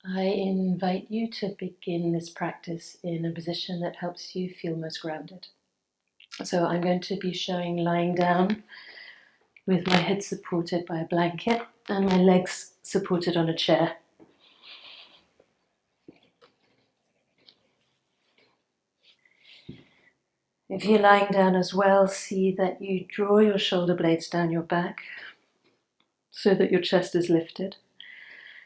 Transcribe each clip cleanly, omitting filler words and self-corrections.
I invite you to begin this practice in a position that helps you feel most grounded. So I'm going to be showing lying down with my head supported by a blanket and my legs supported on a chair. If you're lying down as well, see that you draw your shoulder blades down your back so that your chest is lifted.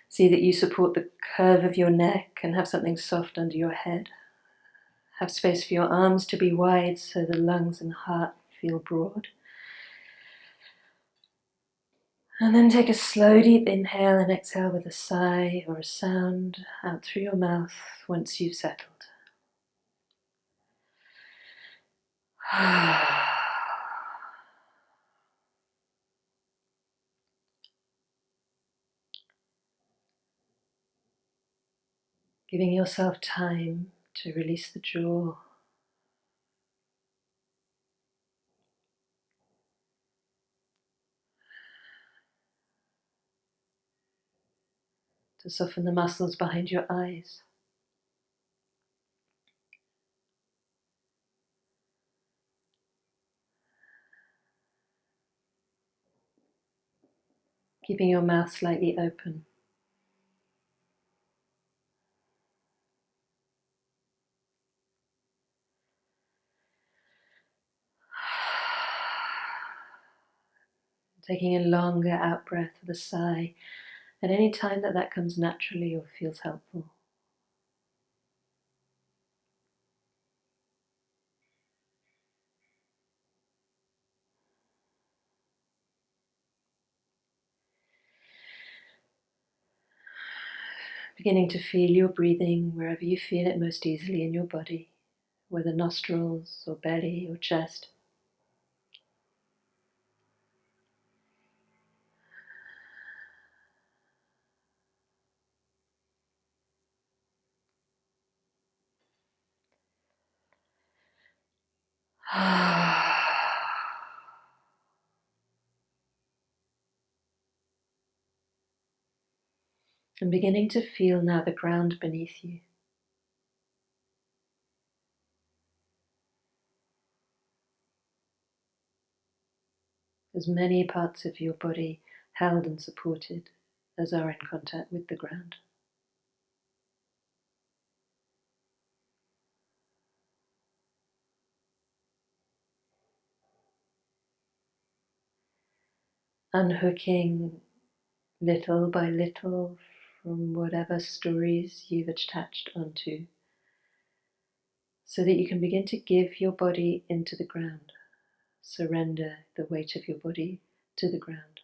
See that you support the curve of your neck and have something soft under your head. Have space for your arms to be wide so the lungs and heart feel broad. And then take a slow, deep inhale and exhale with a sigh or a sound out through your mouth once you've settled. Giving yourself time to release the jaw. To soften the muscles behind your eyes. Keeping your mouth slightly open. Taking a longer out breath with a sigh at any time that comes naturally or feels helpful. Beginning to feel your breathing wherever you feel it most easily in your body, whether nostrils or belly or chest. And beginning to feel now the ground beneath you. As many parts of your body held and supported as are in contact with the ground. Unhooking little by little from whatever stories you've attached onto, so that you can begin to give your body into the ground. Surrender the weight of your body to the ground.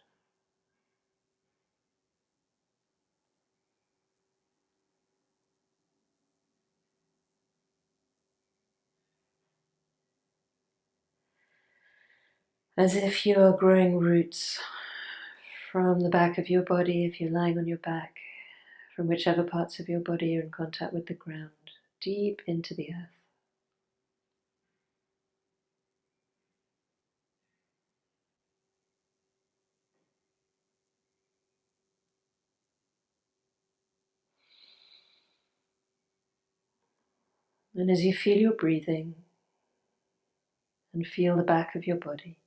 As if you are growing roots from the back of your body, if you're lying on your back, from whichever parts of your body are in contact with the ground, deep into the earth. And as you feel your breathing and feel the back of your body,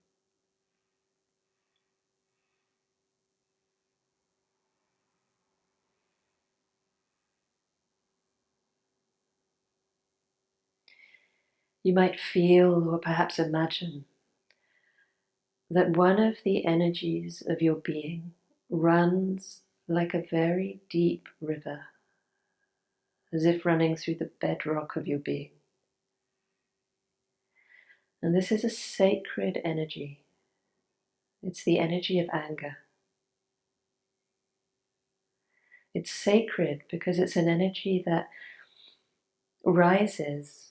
you might feel or perhaps imagine that one of the energies of your being runs like a very deep river, as if running through the bedrock of your being. And this is a sacred energy. It's the energy of anger. It's sacred because it's an energy that rises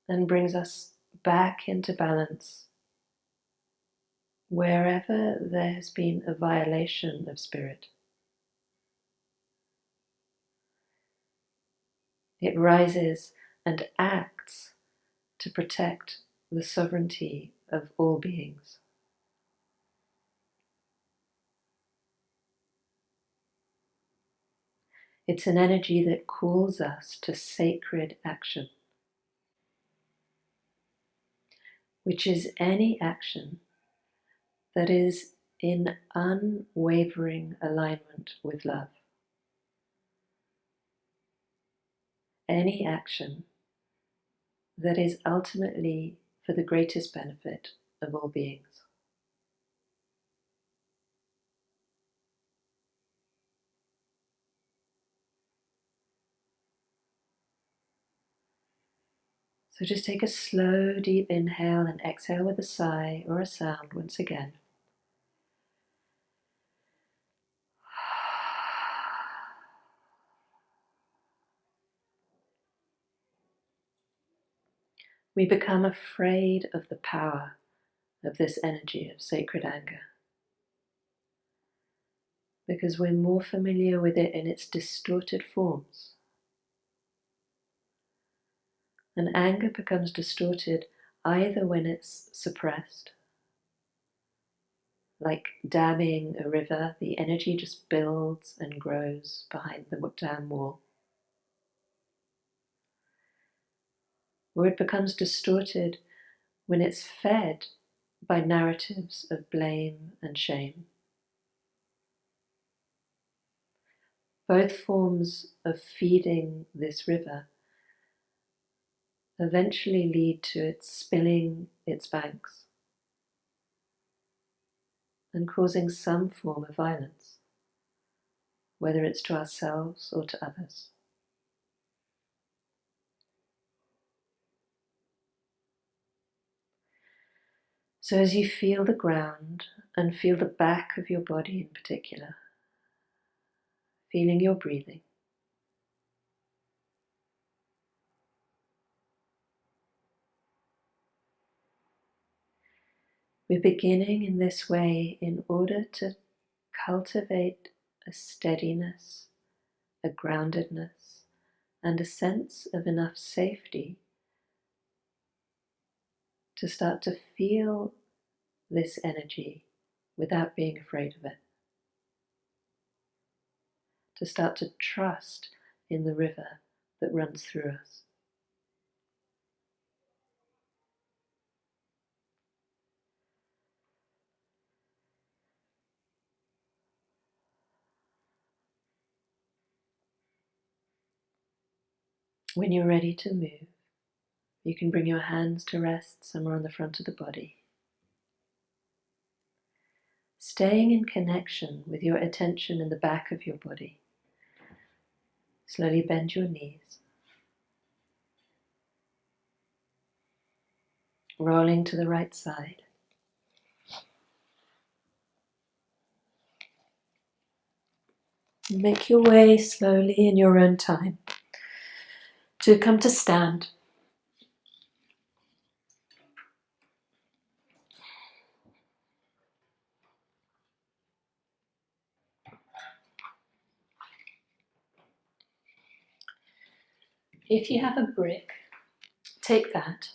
and brings us back into balance wherever there has been a violation of spirit. It rises and acts to protect the sovereignty of all beings. It's an energy that calls us to sacred action, which is any action that is in unwavering alignment with love. Any action that is ultimately for the greatest benefit of all beings. So just take a slow, deep inhale and exhale with a sigh or a sound once again. We become afraid of the power of this energy of sacred anger because we're more familiar with it in its distorted forms. And anger becomes distorted either when it's suppressed, like damming a river, the energy just builds and grows behind the dam wall. Or it becomes distorted when it's fed by narratives of blame and shame. Both forms of feeding this river eventually lead to it spilling its banks and causing some form of violence, whether it's to ourselves or to others. So as you feel the ground and feel the back of your body in particular, feeling your breathing, we're beginning in this way in order to cultivate a steadiness, a groundedness, and a sense of enough safety to start to feel this energy without being afraid of it. To start to trust in the river that runs through us. When you're ready to move, you can bring your hands to rest somewhere on the front of the body. Staying in connection with your attention in the back of your body. Slowly bend your knees. Rolling to the right side. Make your way slowly in your own time to come to stand. If you have a brick, take that.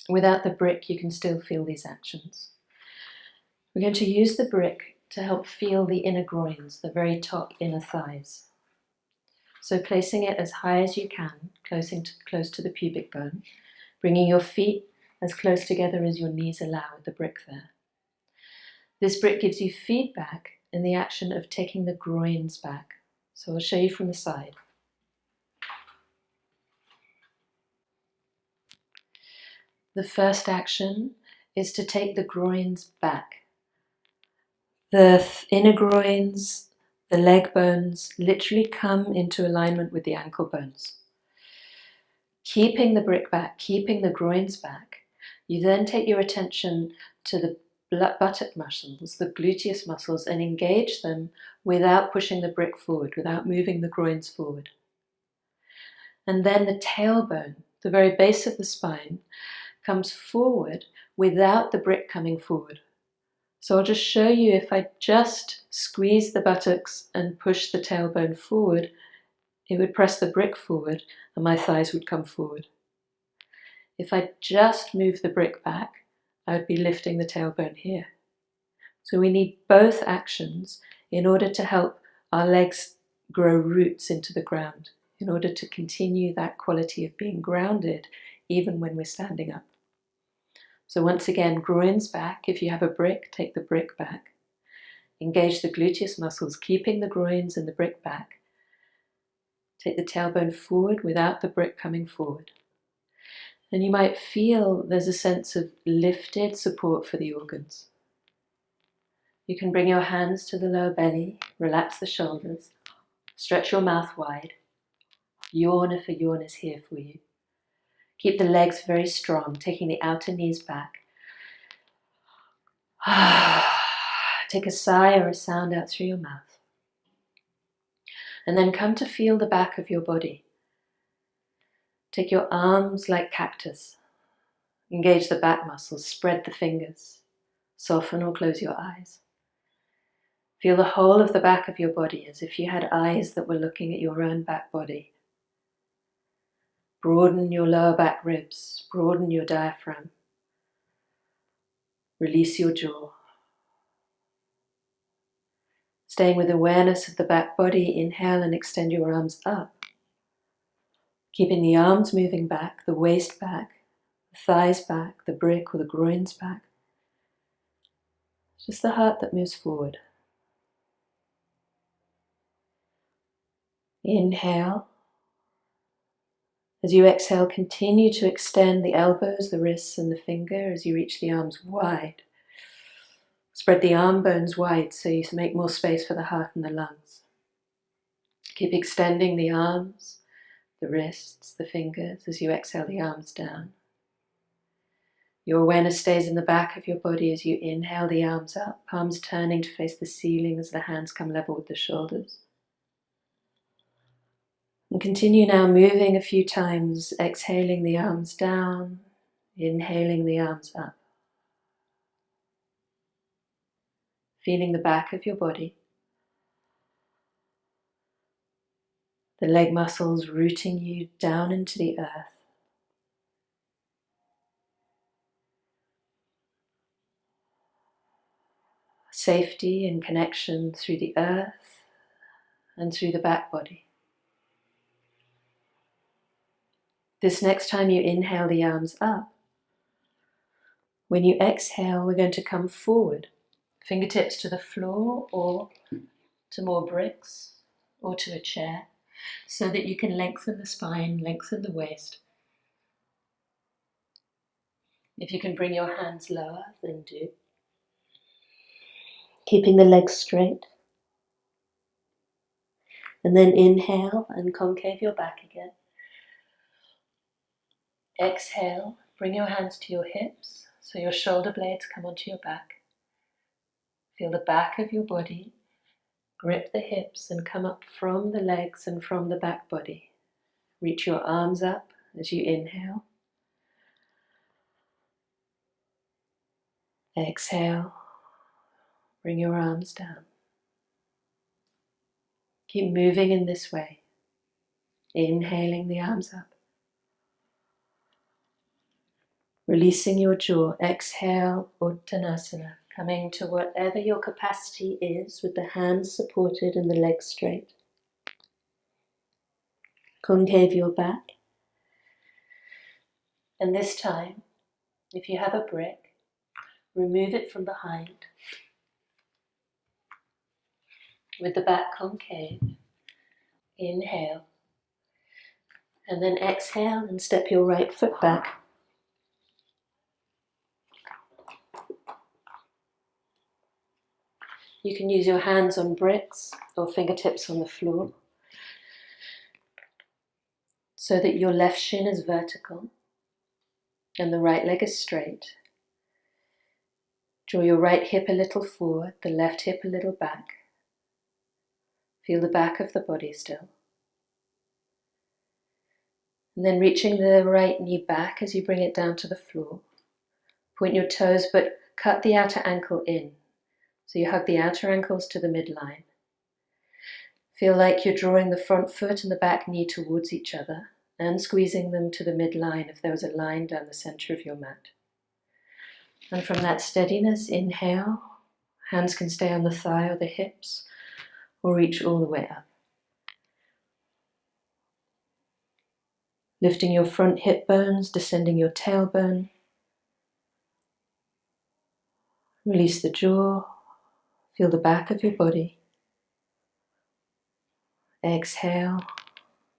Without the brick, you can still feel these actions. We're going to use the brick to help feel the inner groins, the very top inner thighs. So placing it as high as you can, close to the pubic bone, bringing your feet as close together as your knees allow with the brick there. This brick gives you feedback in the action of taking the groins back. So I'll show you from the side. The first action is to take the groins back. The inner groins, the leg bones literally come into alignment with the ankle bones. Keeping the brick back, keeping the groins back, you then take your attention to the buttock muscles, the gluteus muscles, and engage them without pushing the brick forward, without moving the groins forward. And then the tailbone, the very base of the spine, comes forward without the brick coming forward. So I'll just show you if I just squeeze the buttocks and push the tailbone forward, it would press the brick forward and my thighs would come forward. If I just move the brick back, I would be lifting the tailbone here. So we need both actions in order to help our legs grow roots into the ground in order to continue that quality of being grounded even when we're standing up. So once again, groins back. If you have a brick, take the brick back. Engage the gluteus muscles, keeping the groins and the brick back. Take the tailbone forward without the brick coming forward. And you might feel there's a sense of lifted support for the organs. You can bring your hands to the lower belly, relax the shoulders, stretch your mouth wide. Yawn if a yawn is here for you. Keep the legs very strong, taking the outer knees back. Take a sigh or a sound out through your mouth. And then come to feel the back of your body. Take your arms like cactus. Engage the back muscles, spread the fingers. Soften or close your eyes. Feel the whole of the back of your body as if you had eyes that were looking at your own back body. Broaden your lower back ribs, broaden your diaphragm. Release your jaw. Staying with awareness of the back body, inhale and extend your arms up. Keeping the arms moving back, the waist back, the thighs back, the brick or the groins back. Just the heart that moves forward. Inhale. As you exhale, continue to extend the elbows, the wrists and the finger as you reach the arms wide. Spread the arm bones wide so you make more space for the heart and the lungs. Keep extending the arms, the wrists, the fingers as you exhale the arms down. Your awareness stays in the back of your body as you inhale the arms up, palms turning to face the ceiling as the hands come level with the shoulders. And continue now moving a few times, exhaling the arms down, inhaling the arms up. Feeling the back of your body. The leg muscles rooting you down into the earth. Safety and connection through the earth and through the back body. This next time you inhale the arms up, when you exhale, we're going to come forward. Fingertips to the floor or to more bricks or to a chair so that you can lengthen the spine, lengthen the waist. If you can bring your hands lower, then do. Keeping the legs straight. And then inhale and concave your back again. Exhale, bring your hands to your hips so your shoulder blades come onto your back. Feel the back of your body, grip the hips and come up from the legs and from the back body. Reach your arms up as you inhale. Exhale, bring your arms down. Keep moving in this way. Inhaling the arms up. Releasing your jaw. Exhale, Uttanasana. Coming to whatever your capacity is with the hands supported and the legs straight. Concave your back. And this time, if you have a brick, remove it from behind. With the back concave, inhale. And then exhale and step your right foot back. You can use your hands on bricks or fingertips on the floor so that your left shin is vertical and the right leg is straight. Draw your right hip a little forward, the left hip a little back. Feel the back of the body still. And then reaching the right knee back as you bring it down to the floor. Point your toes but cut the outer ankle in. So you hug the outer ankles to the midline. Feel like you're drawing the front foot and the back knee towards each other and squeezing them to the midline if there was a line down the center of your mat. And from that steadiness, inhale. Hands can stay on the thigh or the hips or reach all the way up. Lifting your front hip bones, descending your tailbone. Release the jaw. Feel the back of your body. Exhale.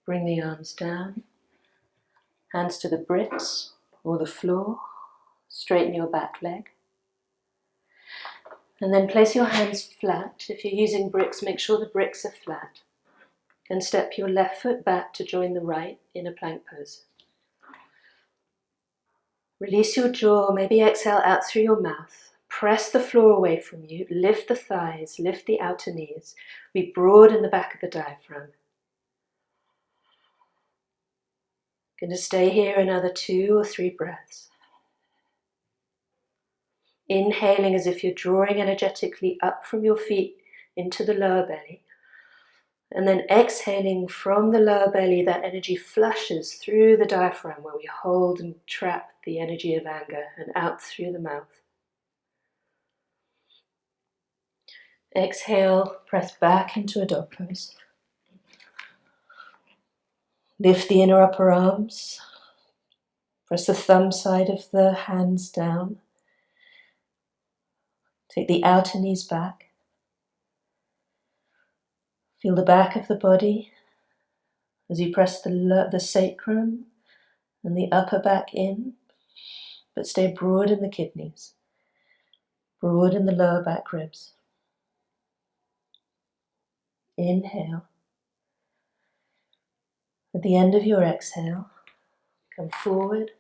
Bring the arms down. Hands to the bricks or the floor. Straighten your back leg. And then place your hands flat. If you're using bricks, make sure the bricks are flat. And step your left foot back to join the right in a plank pose. Release your jaw, maybe exhale out through your mouth. Press the floor away from you. Lift the thighs, lift the outer knees. Be broad in the back of the diaphragm. Going to stay here another 2 or 3 breaths. Inhaling as if you're drawing energetically up from your feet into the lower belly. And then exhaling from the lower belly, that energy flushes through the diaphragm where we hold and trap the energy of anger and out through the mouth. Exhale, press back into a dog pose. Lift the inner upper arms. Press the thumb side of the hands down. Take the outer knees back. Feel the back of the body as you press the sacrum and the upper back in, but stay broad in the kidneys, broad in the lower back ribs. Inhale. At the end of your exhale, come forward,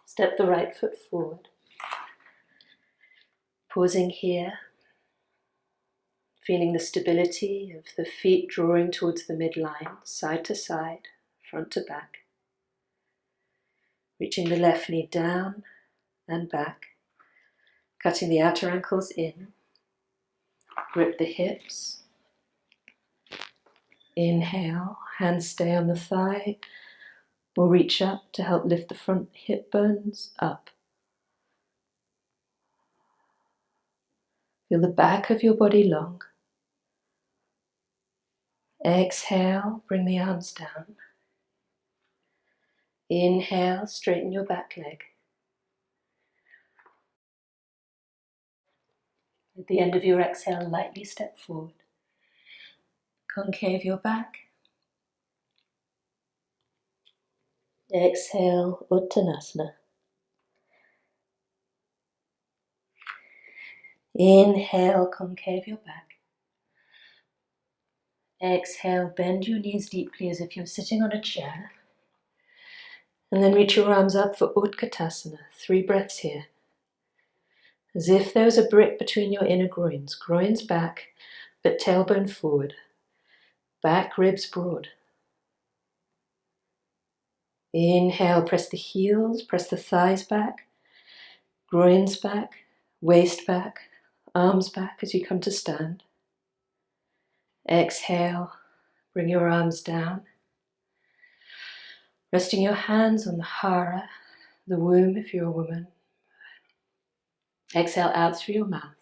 step the right foot forward. Pausing here, feeling the stability of the feet drawing towards the midline, side to side, front to back. Reaching the left knee down and back, cutting the outer ankles in, grip the hips. Inhale, hands stay on the thigh, or reach up to help lift the front hip bones up. Feel the back of your body long. Exhale, bring the arms down. Inhale, straighten your back leg. At the end of your exhale, lightly step forward. Concave your back. Exhale, Uttanasana. Inhale, concave your back. Exhale, bend your knees deeply as if you're sitting on a chair. And then reach your arms up for Utkatasana. 3 breaths here. As if there was a brick between your inner groins. Groins back, but tailbone forward. Back ribs broad. Inhale, press the heels, press the thighs back. Groins back, waist back, arms back as you come to stand. Exhale, bring your arms down. Resting your hands on the hara, the womb if you're a woman. Exhale out through your mouth.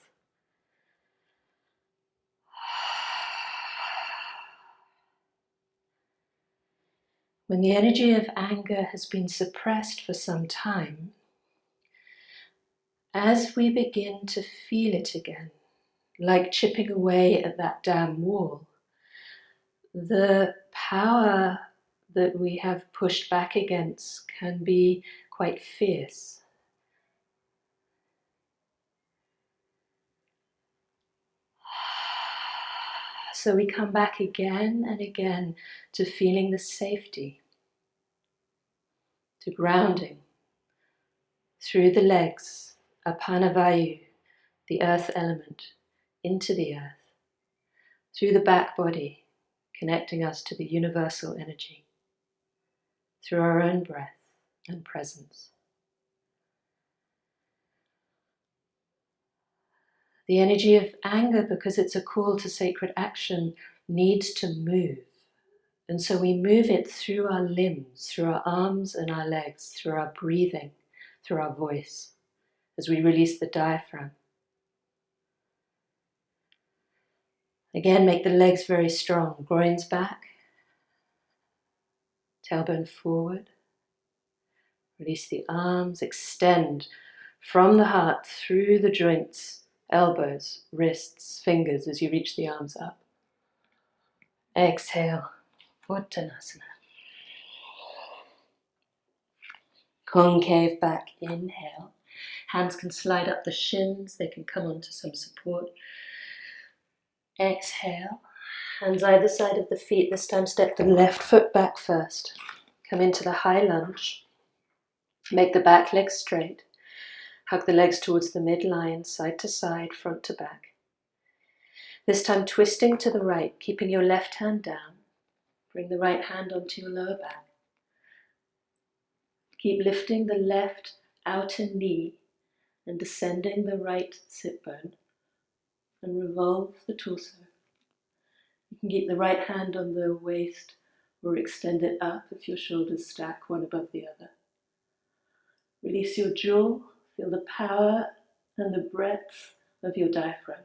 When the energy of anger has been suppressed for some time, as we begin to feel it again, like chipping away at that dam wall, the power that we have pushed back against can be quite fierce. So we come back again and again to feeling the safety, to grounding through the legs, apanavayu, the earth element, into the earth, through the back body, connecting us to the universal energy, through our own breath and presence. The energy of anger, because it's a call to sacred action, needs to move. And so we move it through our limbs, through our arms and our legs, through our breathing, through our voice, as we release the diaphragm. Again, make the legs very strong, groins back, tailbone forward. Release the arms, extend from the heart through the joints, elbows, wrists, fingers as you reach the arms up. Exhale, Uttanasana. Concave back, inhale. Hands can slide up the shins, they can come onto some support. Exhale, hands either side of the feet. This time step the left foot back first. Come into the high lunge. Make the back leg straight. Hug the legs towards the midline, side to side, front to back. This time twisting to the right, keeping your left hand down. Bring the right hand onto your lower back. Keep lifting the left outer knee and descending the right sit bone. And revolve the torso. You can keep the right hand on the waist or extend it up if your shoulders stack one above the other. Release your jaw, feel the power and the breadth of your diaphragm.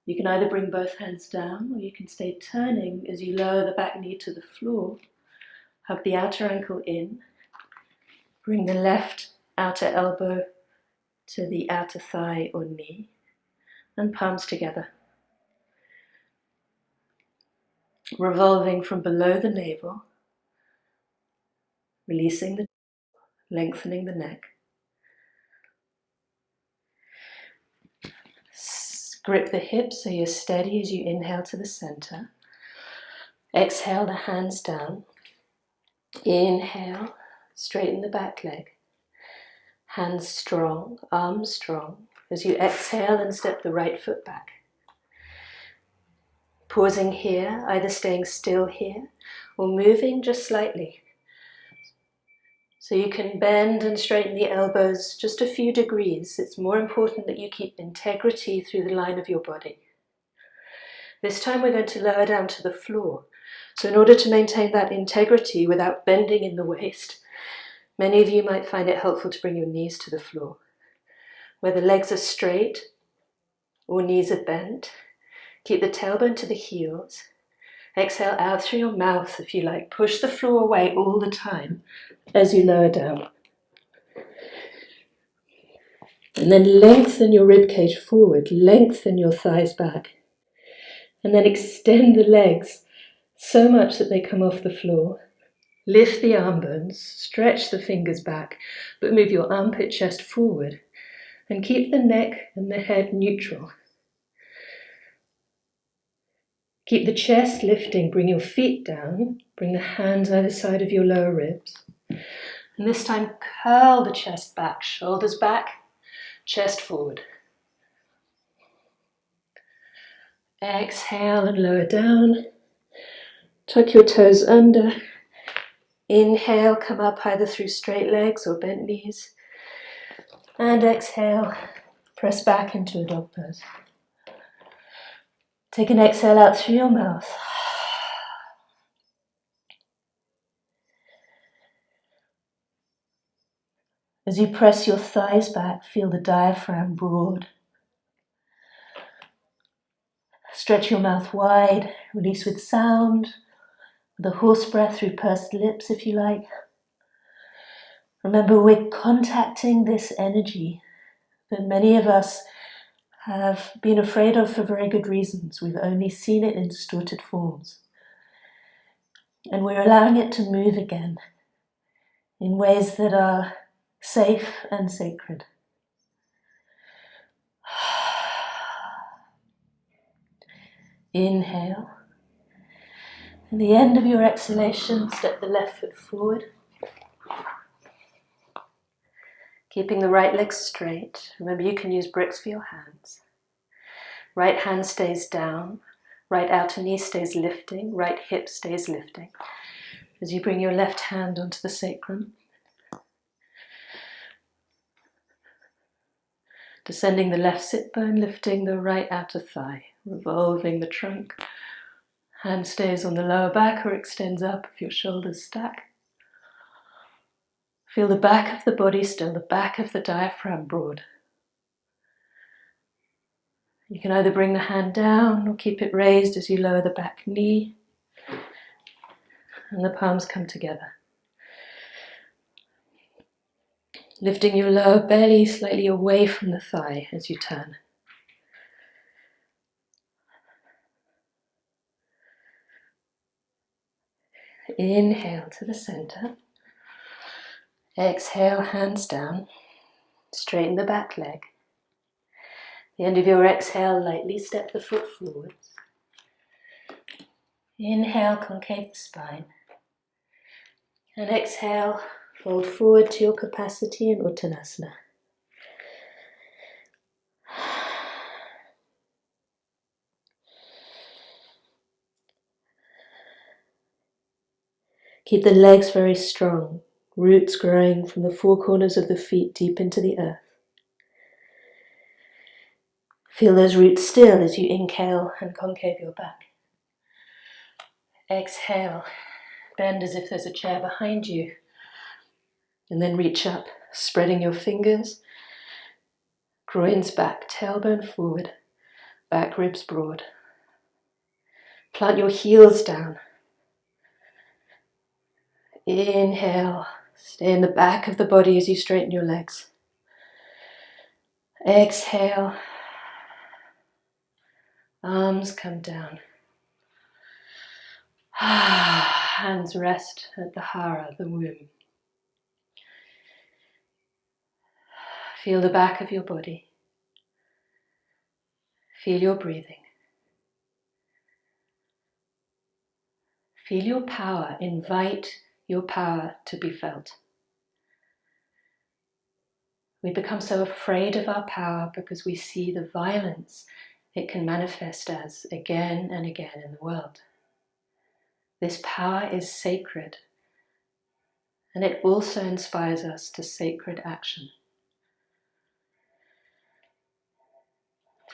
You can either bring both hands down or you can stay turning as you lower the back knee to the floor. Hug the outer ankle in. Bring the left outer elbow to the outer thigh or knee and palms together. Revolving from below the navel, releasing the lengthening the neck. Grip the hips so you're steady as you inhale to the center. Exhale the hands down. Inhale, straighten the back leg. Hands strong, arms strong. As you exhale and step the right foot back. Pausing here, either staying still here or moving just slightly. So you can bend and straighten the elbows just a few degrees. It's more important that you keep integrity through the line of your body. This time we're going to lower down to the floor. So in order to maintain that integrity without bending in the waist, many of you might find it helpful to bring your knees to the floor. Where the legs are straight or knees are bent, keep the tailbone to the heels. Exhale out through your mouth if you like. Push the floor away all the time as you lower down. And then lengthen your ribcage forward, lengthen your thighs back. And then extend the legs so much that they come off the floor. Lift the arm bones, stretch the fingers back, but move your armpit chest forward. And keep the neck and the head neutral. Keep the chest lifting, bring your feet down, bring the hands either side of your lower ribs. And this time curl the chest back, shoulders back, chest forward. Exhale and lower down. Tuck your toes under. Inhale, come up either through straight legs or bent knees. And exhale, press back into a dog pose. Take an exhale out through your mouth. As you press your thighs back, feel the diaphragm broad. Stretch your mouth wide, release with sound, with a horse breath through pursed lips if you like. Remember, we're contacting this energy that many of us have been afraid of for very good reasons. We've only seen it in distorted forms. And we're allowing it to move again in ways that are safe and sacred. Inhale. At the end of your exhalation, step the left foot forward. Keeping the right leg straight. Remember, you can use bricks for your hands. Right hand stays down. Right outer knee stays lifting. Right hip stays lifting. As you bring your left hand onto the sacrum. Descending the left sit bone, lifting the right outer thigh. Revolving the trunk. Hand stays on the lower back or extends up if your shoulders stack. Feel the back of the body still, the back of the diaphragm broad. You can either bring the hand down or keep it raised as you lower the back knee. and the palms come together. Lifting your lower belly slightly away from the thigh as you turn. Inhale to the center. Exhale, hands down. Straighten the back leg. The end of your exhale, lightly step the foot forwards. Inhale, concave the spine. And exhale, fold forward to your capacity in Uttanasana. Keep the legs very strong, roots growing from the four corners of the feet deep into the earth. Feel those roots still as you inhale and concave your back. Exhale, bend as if there's a chair behind you. And then reach up, spreading your fingers, groins back, tailbone forward, back ribs broad. Plant your heels down. Inhale, stay in the back of the body as you straighten your legs. Exhale, arms come down. Hands rest at the hara, the womb. Feel the back of your body. Feel your breathing. Feel your power. Invite your power to be felt. We become so afraid of our power because we see the violence it can manifest as again and again in the world. This power is sacred, and it also inspires us to sacred action.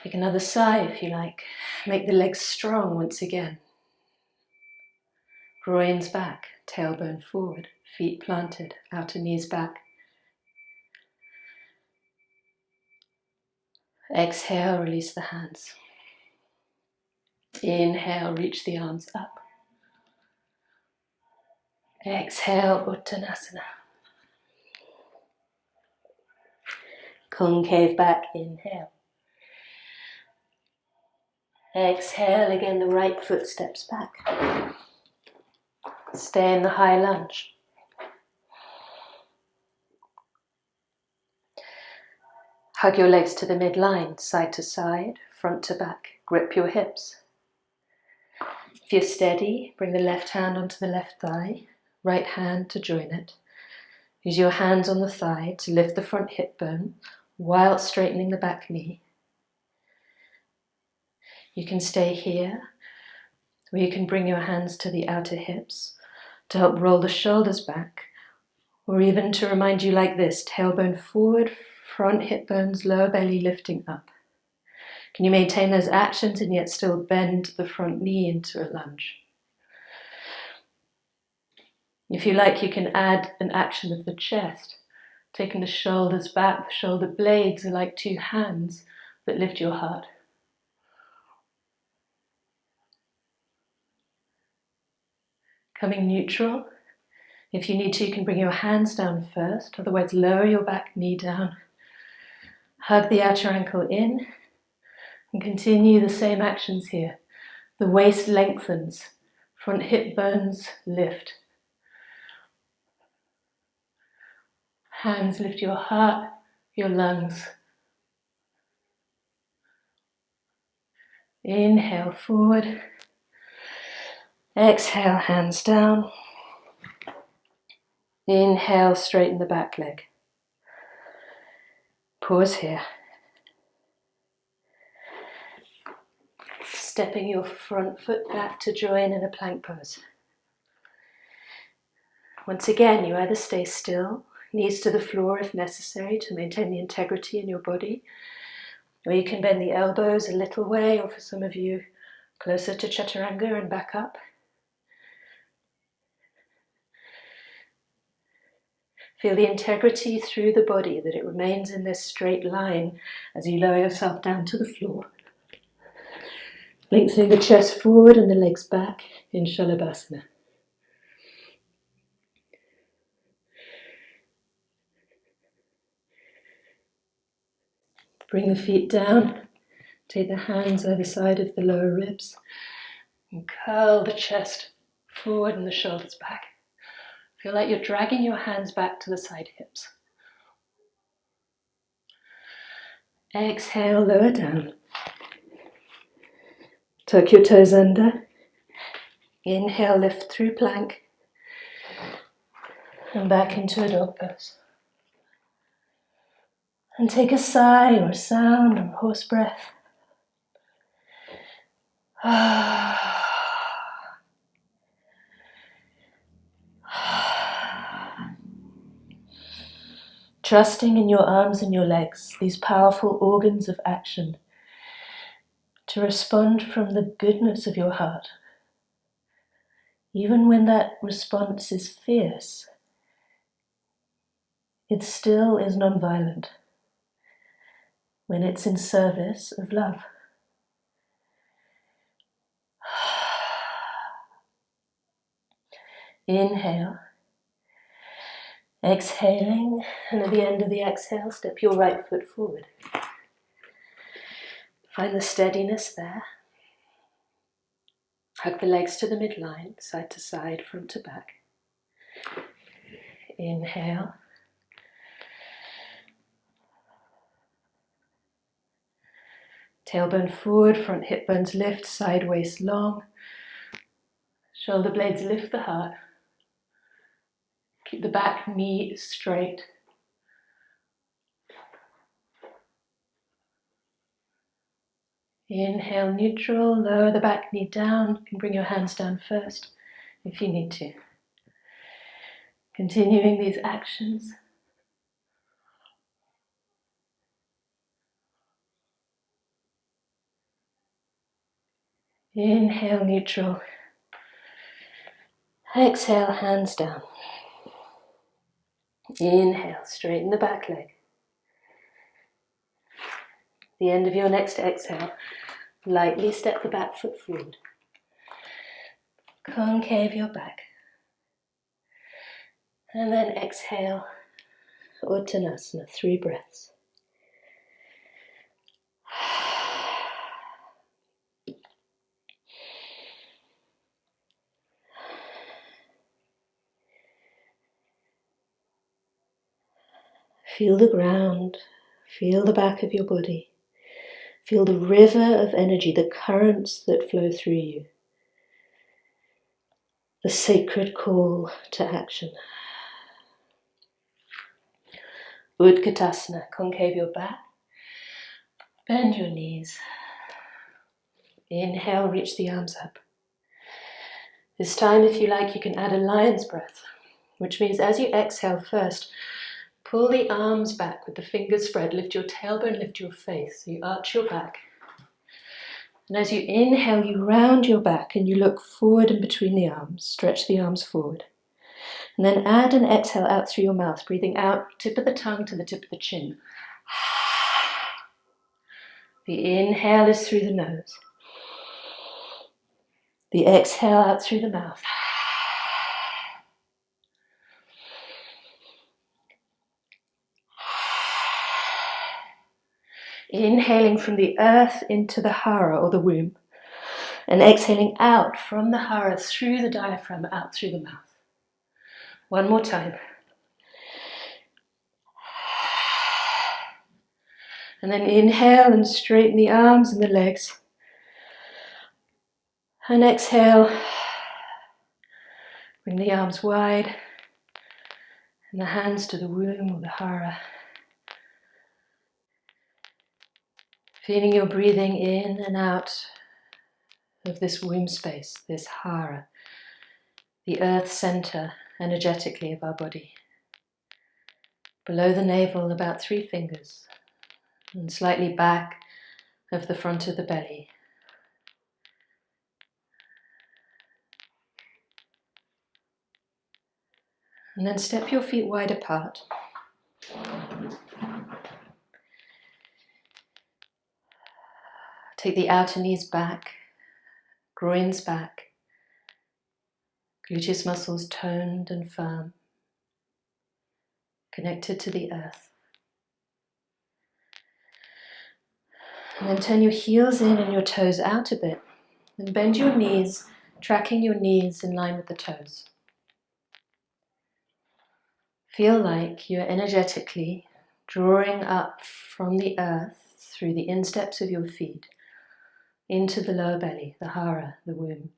Take another sigh if you like. Make the legs strong once again. Groins back, tailbone forward, feet planted, outer knees back. Exhale, release the hands. Inhale, reach the arms up. Exhale, Uttanasana. Concave back, inhale. Exhale, again the right foot steps back. Stay in the high lunge. Hug your legs to the midline, side to side, front to back. Grip your hips. If you're steady, bring the left hand onto the left thigh, right hand to join it. Use your hands on the thigh to lift the front hip bone while straightening the back knee. You can stay here, or you can bring your hands to the outer hips to help roll the shoulders back, or even to remind you like this, tailbone forward, front hip bones, lower belly lifting up. Can you maintain those actions and yet still bend the front knee into a lunge? If you like, you can add an action of the chest, taking the shoulders back. The shoulder blades are like two hands that lift your heart. Coming neutral. If you need to, you can bring your hands down first, otherwise lower your back knee down. Hug the outer ankle in and continue the same actions here. The waist lengthens, front hip bones lift. Hands lift your heart, your lungs. Inhale forward. Exhale, hands down. Inhale, straighten the back leg. Pause here. Stepping your front foot back to join in a plank pose. Once again, you either stay still, knees to the floor if necessary to maintain the integrity in your body, or you can bend the elbows a little way, or for some of you, closer to chaturanga and back up. Feel the integrity through the body, that it remains in this straight line as you lower yourself down to the floor. Lengthening the chest forward and the legs back in Shalabhasana. Bring the feet down. Take the hands either side of the lower ribs. And curl the chest forward and the shoulders back. Feel like you're dragging your hands back to the side hips. Exhale, lower down. Tuck your toes under. Inhale, lift through plank. And back into a dog pose. And take a sigh or a sound or horse breath. Trusting in your arms and your legs, these powerful organs of action, to respond from the goodness of your heart. Even when that response is fierce, it still is nonviolent when it's in service of love. Inhale. Exhaling, and at the end of the exhale, step your right foot forward. Find the steadiness there. Hug the legs to the midline, side to side, front to back. Inhale. Tailbone forward, front hip bones lift, side waist long. Shoulder blades lift the heart. Keep the back knee straight. Inhale, neutral, lower the back knee down. You can bring your hands down first if you need to. Continuing these actions. Inhale, neutral. Exhale, hands down. Inhale, straighten the back leg. The end of your next exhale, lightly step the back foot forward. Concave your back. And then exhale, Uttanasana, 3 breaths. Feel the ground, feel the back of your body. Feel the river of energy, the currents that flow through you. The sacred call to action. Utkatasana, concave your back. Bend your knees. Inhale, reach the arms up. This time, if you like, you can add a lion's breath, which means as you exhale first, pull the arms back with the fingers spread, lift your tailbone, lift your face, so you arch your back. And as you inhale, you round your back and you look forward and between the arms, stretch the arms forward. And then add an exhale out through your mouth, breathing out, tip of the tongue to the tip of the chin. The inhale is through the nose. The exhale out through the mouth. Inhaling from the earth into the hara or the womb, and exhaling out from the hara through the diaphragm, out through the mouth. One more time. And then inhale and straighten the arms and the legs. And exhale, bring the arms wide and the hands to the womb or the hara. Feeling your breathing in and out of this womb space, this hara, the earth center energetically of our body. Below the navel, about 3 fingers, and slightly back of the front of the belly. And then step your feet wide apart. Take the outer knees back, groins back, gluteus muscles toned and firm, connected to the earth. And then turn your heels in and your toes out a bit. And bend your knees, tracking your knees in line with the toes. Feel like you're energetically drawing up from the earth through the insteps of your feet into the lower belly, the hara, the womb.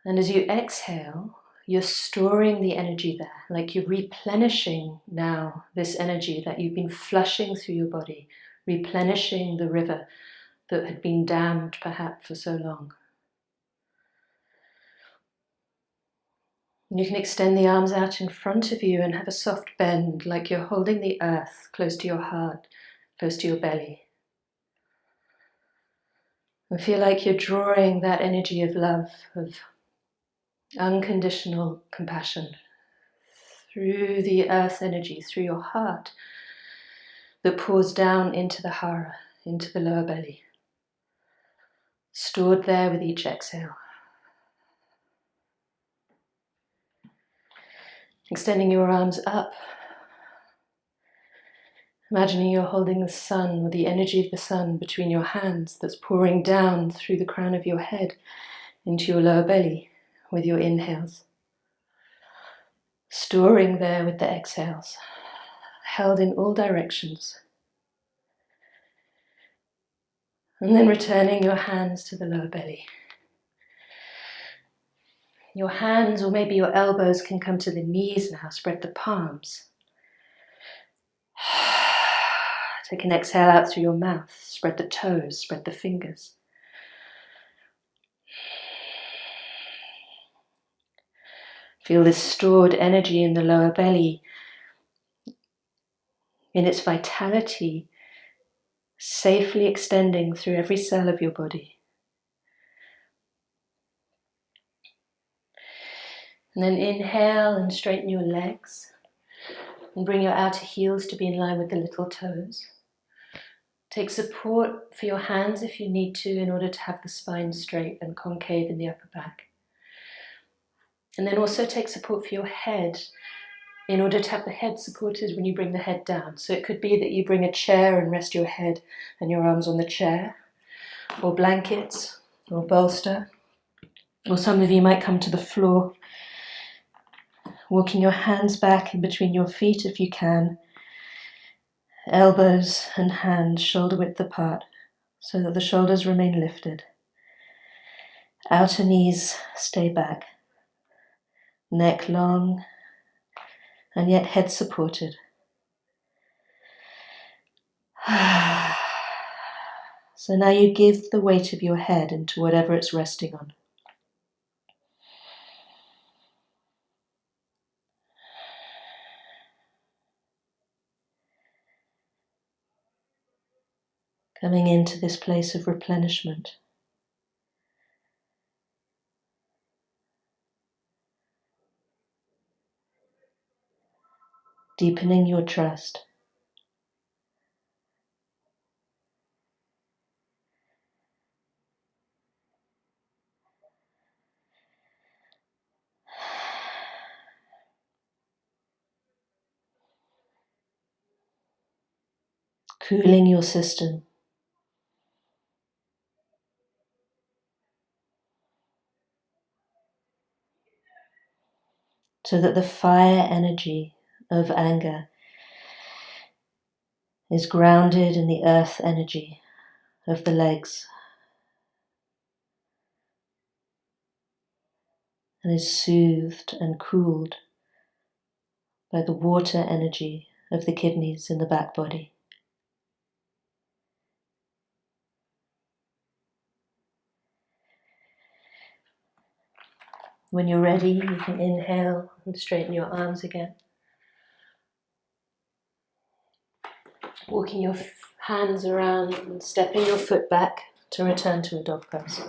And as you exhale, you're storing the energy there, like you're replenishing now this energy that you've been flushing through your body, replenishing the river that had been dammed perhaps for so long. You can extend the arms out in front of you and have a soft bend, like you're holding the earth close to your heart, close to your belly. And feel like you're drawing that energy of love, of unconditional compassion through the earth energy, through your heart, that pours down into the hara, into the lower belly, stored there with each exhale. Extending your arms up, imagining you're holding the sun, or the energy of the sun, between your hands that's pouring down through the crown of your head into your lower belly with your inhales. Storing there with the exhales, held in all directions. And then returning your hands to the lower belly. Your hands, or maybe your elbows, can come to the knees now. Spread the palms. Take an exhale out through your mouth. Spread the toes, spread the fingers. Feel this stored energy in the lower belly, in its vitality, safely extending through every cell of your body. And then inhale and straighten your legs and bring your outer heels to be in line with the little toes. Take support for your hands if you need to in order to have the spine straight and concave in the upper back. And then also take support for your head in order to have the head supported when you bring the head down. So it could be that you bring a chair and rest your head and your arms on the chair, or blankets, or bolster. Or some of you might come to the floor, walking your hands back in between your feet if you can, elbows and hands shoulder width apart so that the shoulders remain lifted. Outer knees stay back, neck long, and yet head supported. So now you give the weight of your head into whatever it's resting on. Coming into this place of replenishment. Deepening your trust. Cooling your system. So that the fire energy of anger is grounded in the earth energy of the legs and is soothed and cooled by the water energy of the kidneys in the back body. When you're ready, you can inhale and straighten your arms again. Walking your hands around and stepping your foot back to return to a dog pose.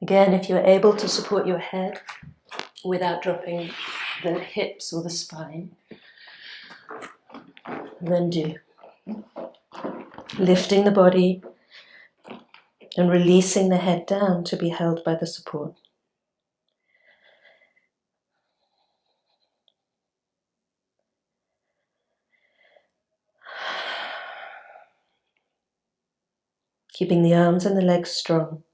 Again, if you're able to support your head without dropping the hips or the spine, then do. Lifting the body and releasing the head down to be held by the support. keeping the arms and the legs strong.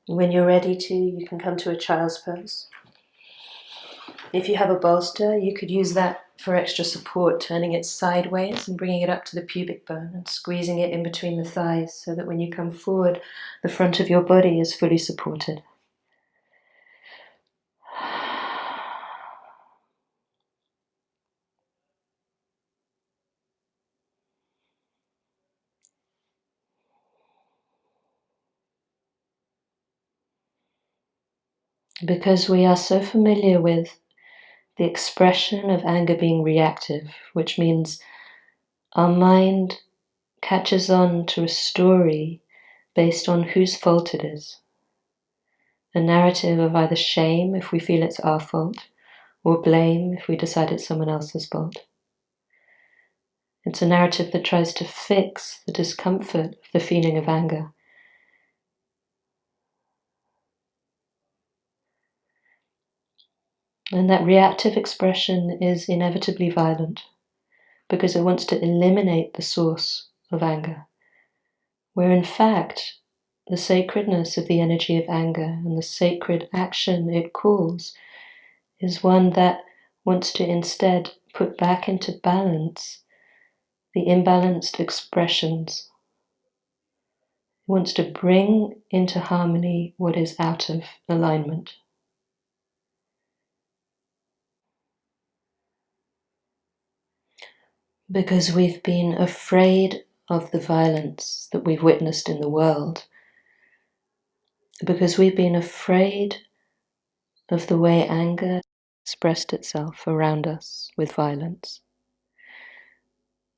When you're ready to, you can come to a child's pose. If you have a bolster, you could use that for extra support, turning it sideways and bringing it up to the pubic bone and squeezing it in between the thighs so that when you come forward, the front of your body is fully supported. Because we are so familiar with the expression of anger being reactive, which means our mind catches on to a story based on whose fault it is. A narrative of either shame if we feel it's our fault, or blame if we decide it's someone else's fault. It's a narrative that tries to fix the discomfort of the feeling of anger. And that reactive expression is inevitably violent because it wants to eliminate the source of anger, where in fact the sacredness of the energy of anger and the sacred action it calls is one that wants to instead put back into balance the imbalanced expressions. It wants to bring into harmony what is out of alignment. Because we've been afraid of the violence that we've witnessed in the world, because we've been afraid of the way anger expressed itself around us with violence.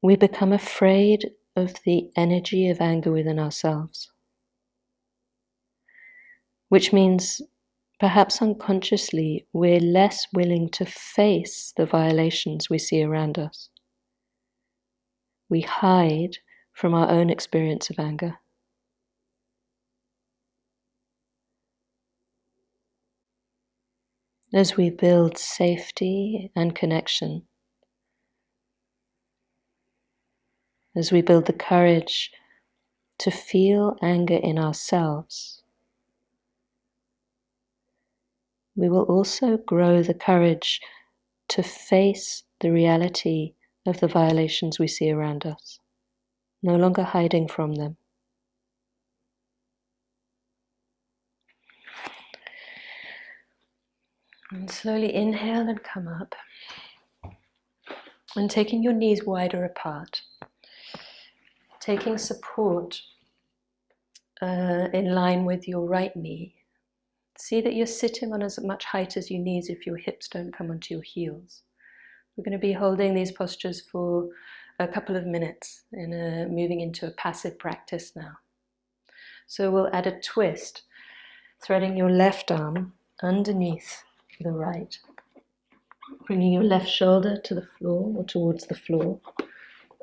We become afraid of the energy of anger within ourselves, which means perhaps unconsciously we're less willing to face the violations we see around us. We hide from our own experience of anger. As we build safety and connection, as we build the courage to feel anger in ourselves, we will also grow the courage to face the reality of the violations we see around us, no longer hiding from them. And slowly inhale and come up. And taking your knees wider apart, taking support in line with your right knee. See that you're sitting on as much height as you need if your hips don't come onto your heels. We're going to be holding these postures for a couple of minutes and moving into a passive practice now. So we'll add a twist, threading your left arm underneath the right, bringing your left shoulder to the floor or towards the floor,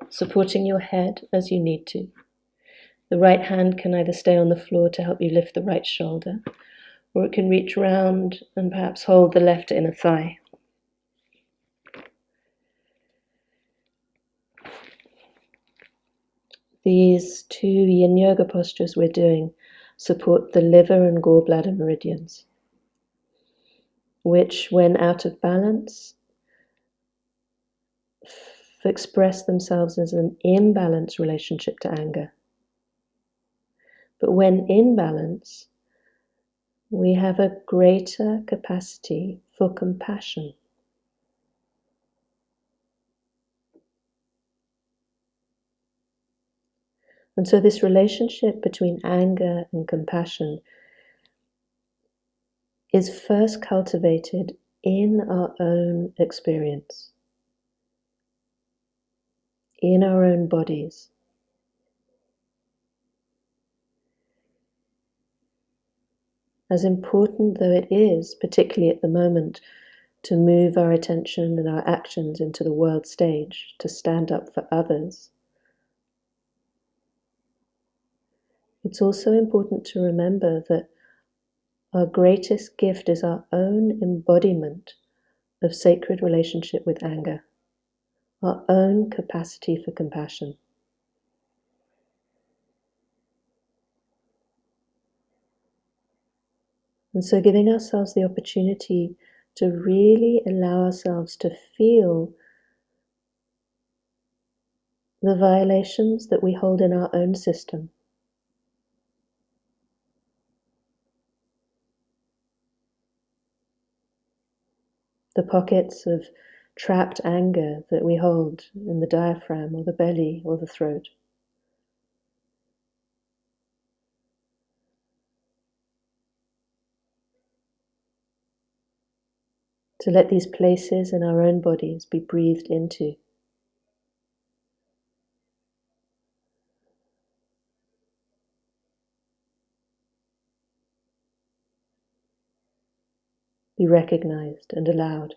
supporting your head as you need to. The right hand can either stay on the floor to help you lift the right shoulder, or it can reach round and perhaps hold the left inner thigh. These two yin yoga postures we're doing support the liver and gallbladder meridians, which, when out of balance, express themselves as an imbalanced relationship to anger. But when in balance, we have a greater capacity for compassion. And so this relationship between anger and compassion is first cultivated in our own experience, in our own bodies. As important though it is, particularly at the moment, to move our attention and our actions into the world stage, to stand up for others, it's also important to remember that Our greatest gift is our own embodiment of sacred relationship with anger, our own capacity for compassion. And so giving ourselves the opportunity to really allow ourselves to feel the violations that we hold in our own system. The pockets of trapped anger that we hold in the diaphragm or the belly or the throat. To let these places in our own bodies be breathed into. Be recognized and allowed.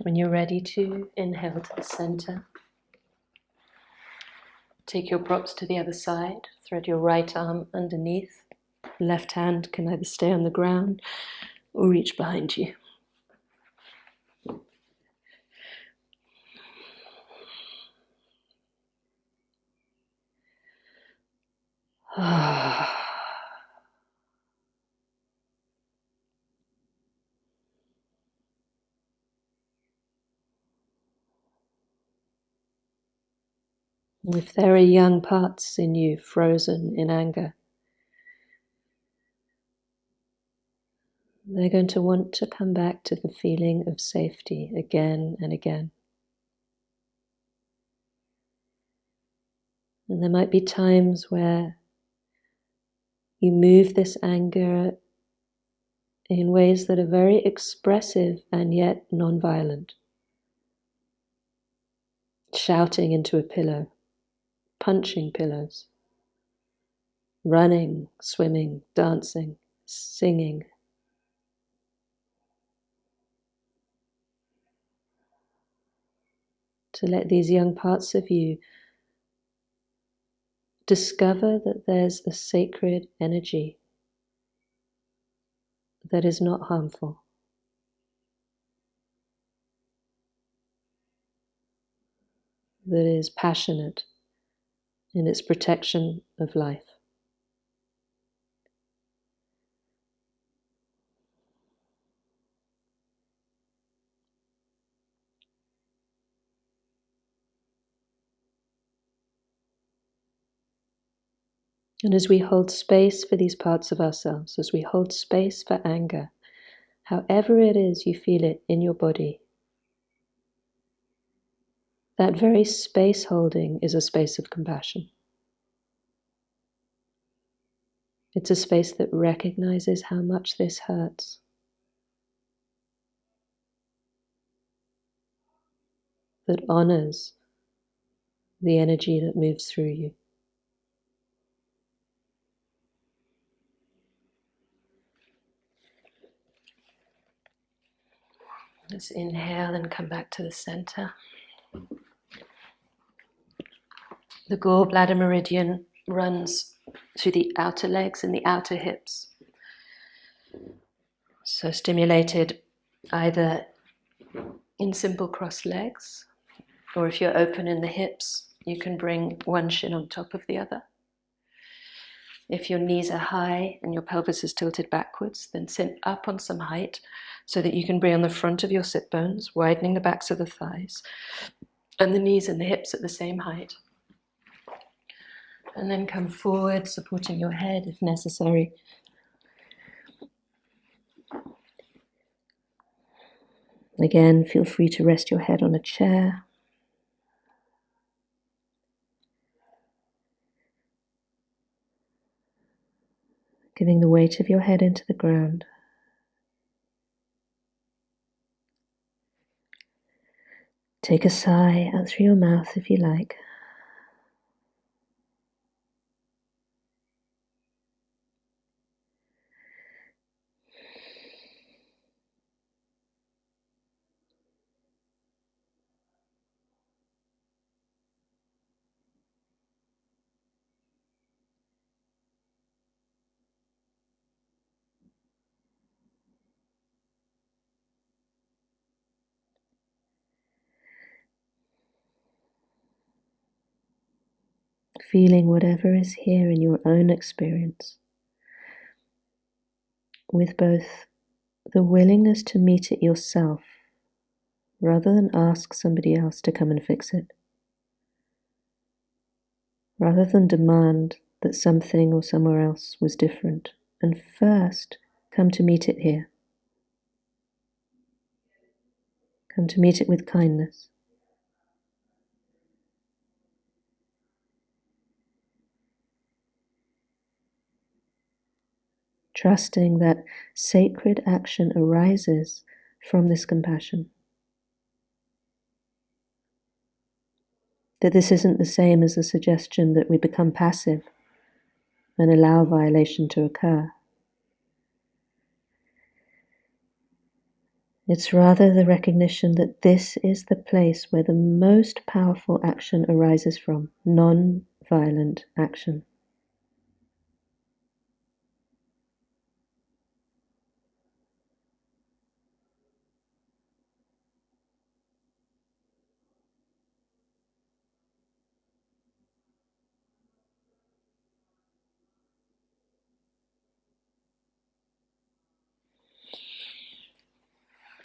When you're ready to inhale to the center, take your props to the other side, thread your right arm underneath. Left hand can either stay on the ground or reach behind you. If there are young parts in you frozen in anger, they're going to want to come back to the feeling of safety again and again. And there might be times where you move this anger in ways that are very expressive and yet non-violent. Shouting into a pillow, punching pillows, running, swimming, dancing, singing. To let these young parts of you discover that there's a sacred energy that is not harmful, that is passionate in its protection of life. And as we hold space for these parts of ourselves, as we hold space for anger, however it is you feel it in your body, that very space holding is a space of compassion. It's a space that recognizes how much this hurts. That honors the energy that moves through you. Let's inhale and come back to the center. The gallbladder meridian runs through the outer legs and the outer hips. So stimulated either in simple crossed legs, or if you're open in the hips, you can bring one shin on top of the other. If your knees are high and your pelvis is tilted backwards, then sit up on some height so that you can bring on the front of your sit bones, widening the backs of the thighs, and the knees and the hips at the same height. And then come forward, supporting your head if necessary. Again, feel free to rest your head on a chair. Giving the weight of your head into the ground. Take a sigh out through your mouth if you like. feeling whatever is here in your own experience, with both the willingness to meet it yourself rather than ask somebody else to come and fix it, rather than demand that something or somewhere else was different, and first come to meet it here. Come to meet it with kindness. Trusting that sacred action arises from this compassion. That this isn't the same as the suggestion that we become passive and allow violation to occur. It's rather the recognition that this is the place where the most powerful action arises from, non-violent action.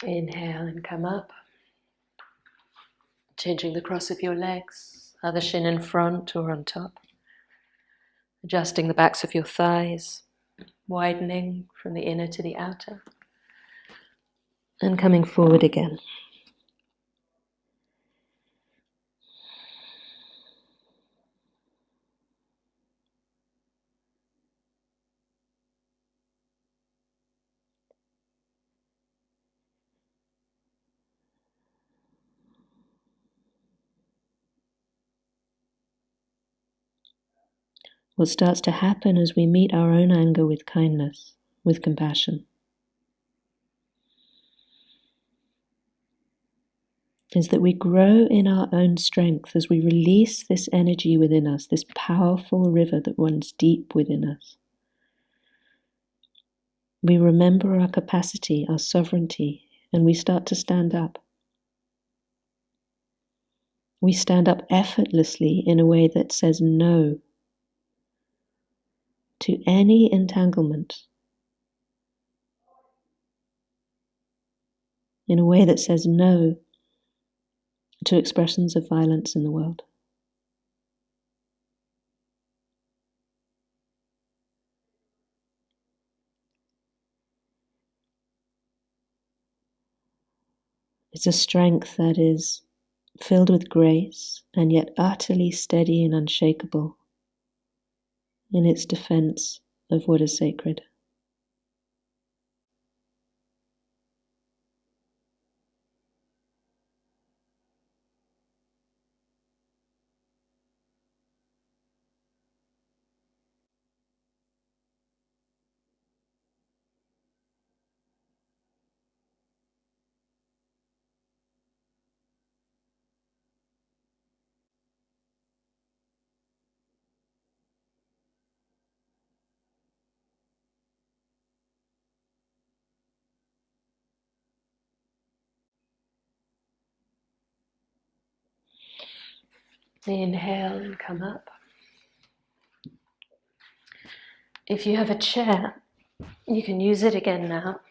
Inhale and come up, changing the cross of your legs, other shin in front or on top, adjusting the backs of your thighs, widening from the inner to the outer, and coming forward again. What starts to happen as we meet our own anger with kindness, with compassion, is that we grow in our own strength as we release this energy within us, this powerful river that runs deep within us. We remember our capacity, our sovereignty, and we start to stand up. We stand up effortlessly in a way that says no to any entanglement, in a way that says no to expressions of violence in the world. It's a strength that is filled with grace and yet utterly steady and unshakable in its defense of what is sacred. Inhale and come up. If you have a chair, you can use it again now.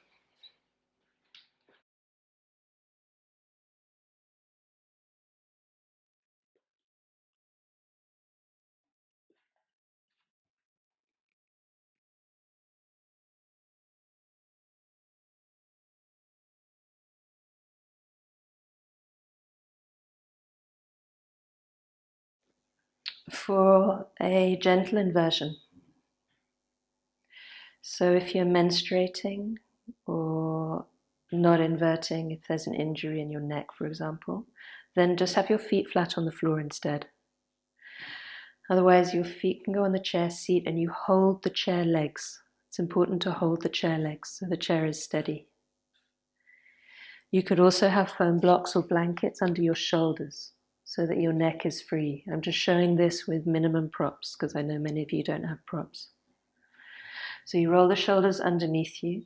For a gentle inversion. So if you're menstruating or not inverting, if there's an injury in your neck, for example, then just have your feet flat on the floor instead. Otherwise, your feet can go on the chair seat and you hold the chair legs. It's important to hold the chair legs so the chair is steady. You could also have foam blocks or blankets under your shoulders so that your neck is free. I'm just showing this with minimum props because I know many of you don't have props. So you roll the shoulders underneath you,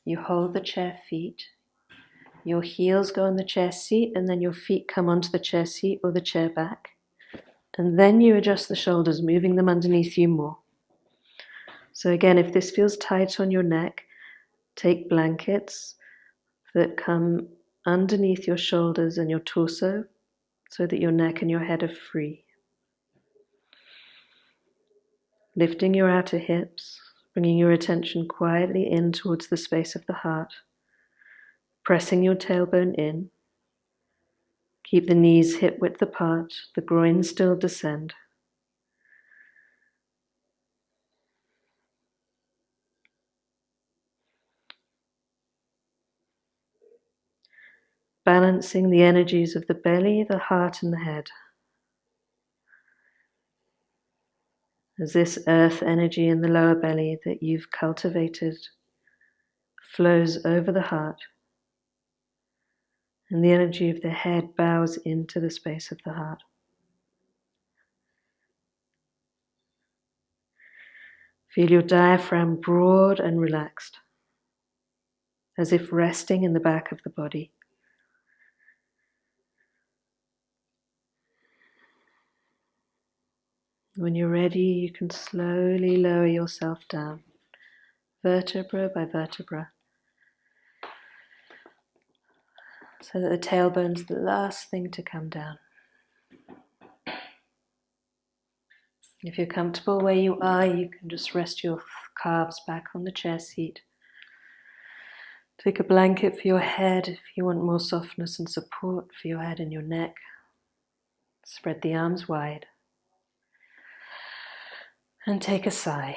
you hold the chair feet, your heels go on the chair seat and then your feet come onto the chair seat or the chair back, And then you adjust the shoulders, moving them underneath you more. So again, if this feels tight on your neck, take blankets that come underneath your shoulders and your torso so that your neck and your head are free. Lifting your outer hips, bringing your attention quietly in towards the space of the heart, pressing your tailbone in. Keep the knees hip width apart, the groin still descend. Balancing the energies of the belly, the heart, and the head. As this earth energy in the lower belly that you've cultivated flows over the heart, and the energy of the head bows into the space of the heart. Feel your diaphragm broad and relaxed, as if resting in the back of the body. When you're ready, you can slowly lower yourself down, vertebra by vertebra, so that the tailbone's the last thing to come down. If you're comfortable where you are, you can just rest your calves back on the chair seat. Take a blanket for your head if you want more softness and support for your head and your neck. Spread the arms wide. And take a sigh.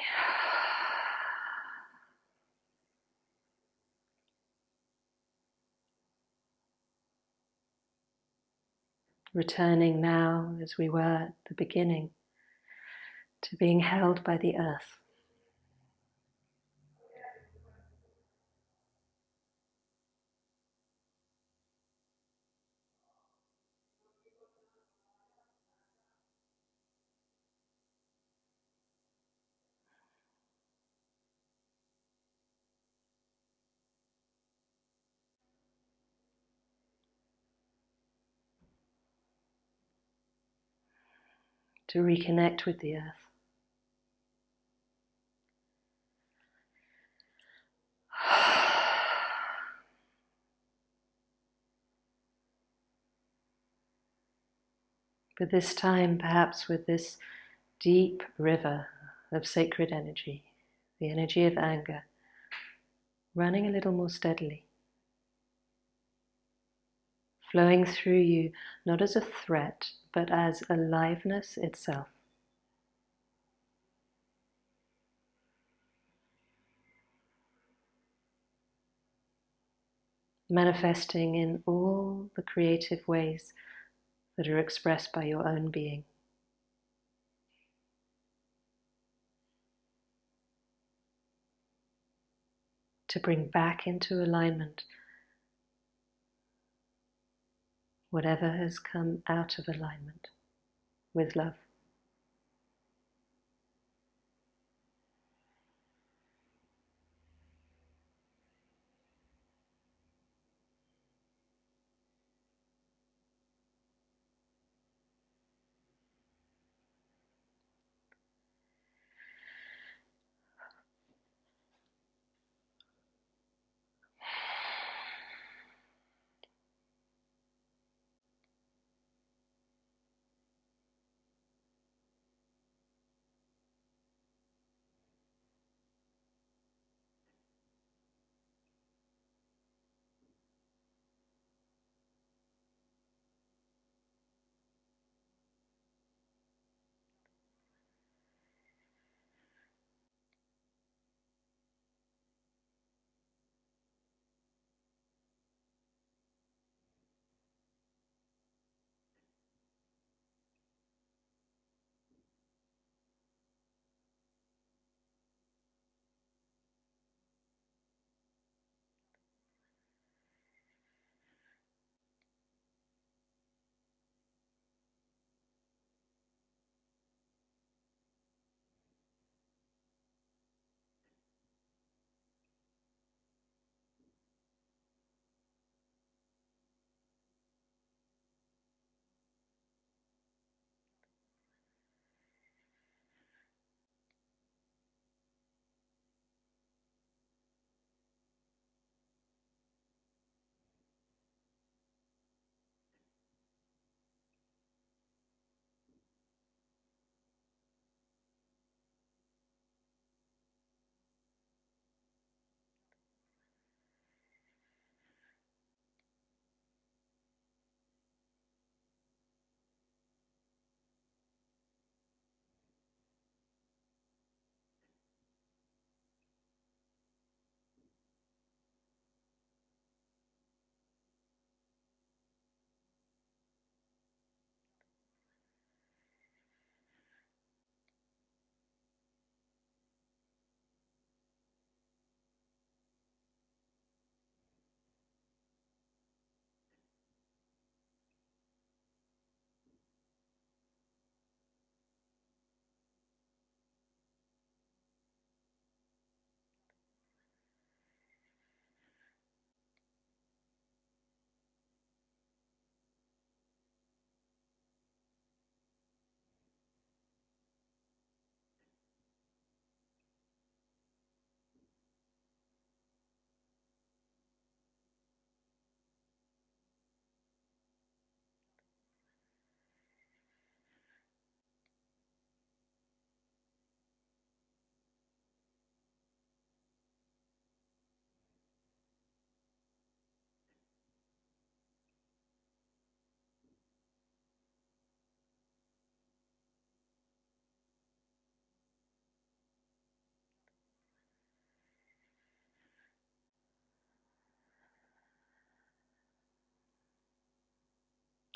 Returning now, as we were at the beginning, to being held by the earth. To reconnect with the earth. But this time, perhaps with this deep river of sacred energy, the energy of anger, running a little more steadily, flowing through you not as a threat, but as aliveness itself. Manifesting in all the creative ways that are expressed by your own being. To bring back into alignment whatever has come out of alignment with love.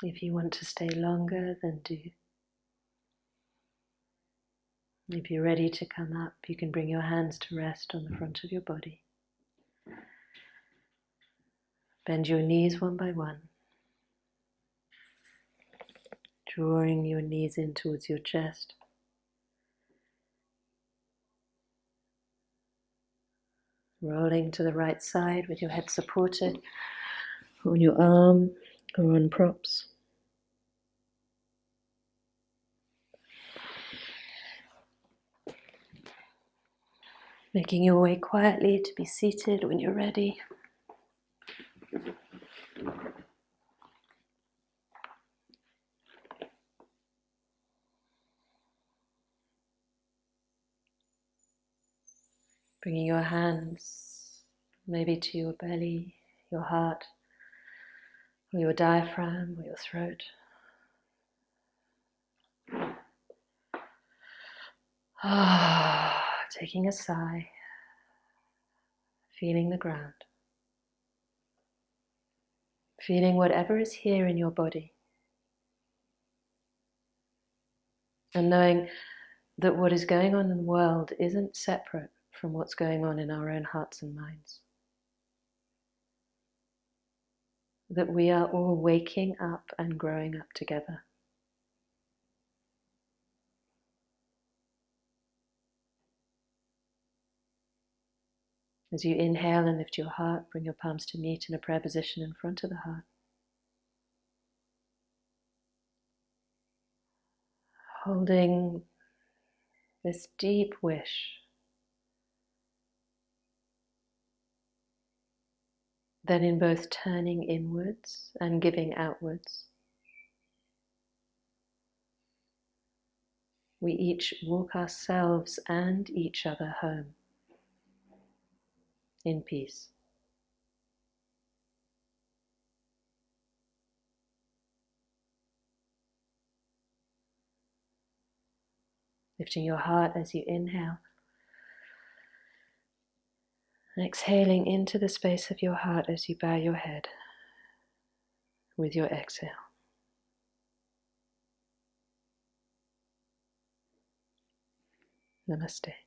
If you want to stay longer, then do. If you're ready to come up, you can bring your hands to rest on the front of your body. Bend your knees one by one, drawing your knees in towards your chest. Rolling to the right side with your head supported on your arm or on props. Making your way quietly to be seated when you're ready. Bringing your hands maybe to your belly, your heart, or your diaphragm, or your throat. Taking a sigh, feeling the ground, feeling whatever is here in your body, and knowing that what is going on in the world isn't separate from what's going on in our own hearts and minds. That we are all waking up and growing up together. As you inhale and lift your heart, bring your palms to meet in a prayer position in front of the heart. Holding this deep wish that in both turning inwards and giving outwards, we each walk ourselves and each other home in peace. Lifting your heart as you inhale, and exhaling into the space of your heart as you bow your head with your exhale. Namaste.